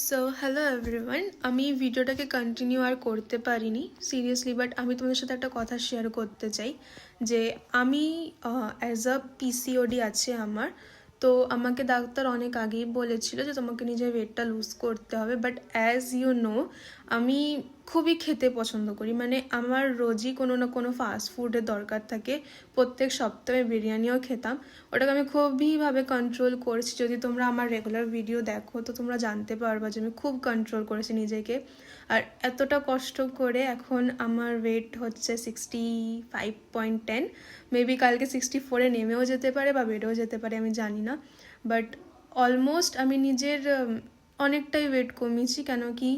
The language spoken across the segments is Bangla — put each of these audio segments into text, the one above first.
সো হ্যালো এভরিওয়ান, আমি ভিডিওটাকে কন্টিনিউ আর করতে পারিনি সিরিয়াসলি, বাট আমি তোমাদের সাথে একটা কথা শেয়ার করতে চাই যে আমি অ্যাজ আ পিসিওডি আছে আমার। তো আমাকে ডাক্তার অনেক আগেই বলেছিল যে তোমাকে নিজের ওয়েটটা লুজ করতে হবে, বাট অ্যাজ ইউ নো আমি খুবই খেতে পছন্দ করি, মানে আমার রোজই কোনো না কোনো ফাস্ট ফুডের দরকার থাকে। প্রত্যেক সপ্তাহে বিরিয়ানিও খেতাম, ওটাকে আমি খুবইভাবে কন্ট্রোল করেছি। যদি তোমরা আমার রেগুলার ভিডিও দেখো তো তোমরা জানতে পারবা যে আমি খুব কন্ট্রোল করেছি নিজেকে। আর এতটা কষ্ট করে এখন আমার ওয়েট হচ্ছে 65.10, মেবি কালকে 64-এ নেমেও যেতে পারে বা বেড়েও যেতে পারে, আমি জানি না। বাট অলমোস্ট আমি নিজের অনেকটাই ওয়েট কমিয়েছি, কেন কি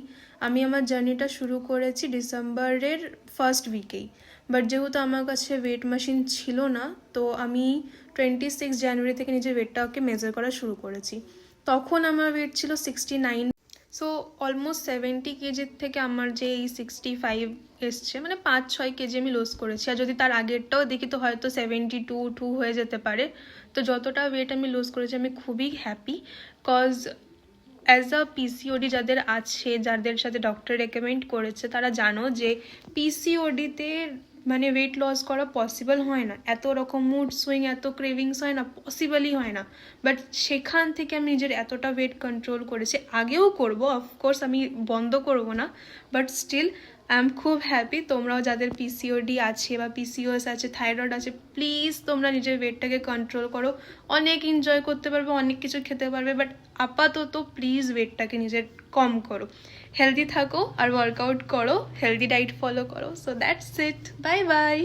আমি আমার জার্নিটা শুরু করেছি ডিসেম্বরের ফার্স্ট উইকেই। বাট যেহেতু আমার কাছে ওয়েট মেশিন ছিল না, তো আমি 26 জানুয়ারি থেকে নিজের ওয়েটটাকে মেজার করা শুরু করেছি। তখন আমার ওয়েট ছিল 69। সো অলমোস্ট 70 কেজির থেকে আমার যে এই 65 এসছে, মানে 5-6 কেজি আমি লস করেছি। আর যদি তার আগেরটাও দেখি তো হয়তো 72 হয়ে যেতে পারে। তো যতটা ওয়েট আমি লস করেছি আমি খুবই happy, cause as a PCOD যাদের আছে, যাদের সাথে ডক্টর রেকমেন্ড করেছে, তারা জানো যে পিসিওডিতে মানে ওয়েট লস করা পসিবল হয় না। এত রকম মুড সুইং, এত ক্রেভিংস হয় না, পসিবলই হয় না। বাট সেখান থেকে আমি নিজের এতটা ওয়েট কন্ট্রোল করেছি, আগেও করবো, অফকোর্স আমি বন্ধ করব না, বাট স্টিল আই এম খুব হ্যাপি। তোমরাও যাদের পিসিওডি আছে বা পিসিওএস আছে, থাইরয়েড আছে, প্লিজ তোমরা নিজের ওয়েটটাকে কন্ট্রোল করো। অনেক এনজয় করতে পারবে, অনেক কিছু খেতে পারবে, বাট আপাতত প্লিজ ওয়েটটাকে নিজের কম করো, হেলদি থাকো আর ওয়ার্কআউট করো, হেলদি ডায়েট ফলো করো। So that's it, bye bye.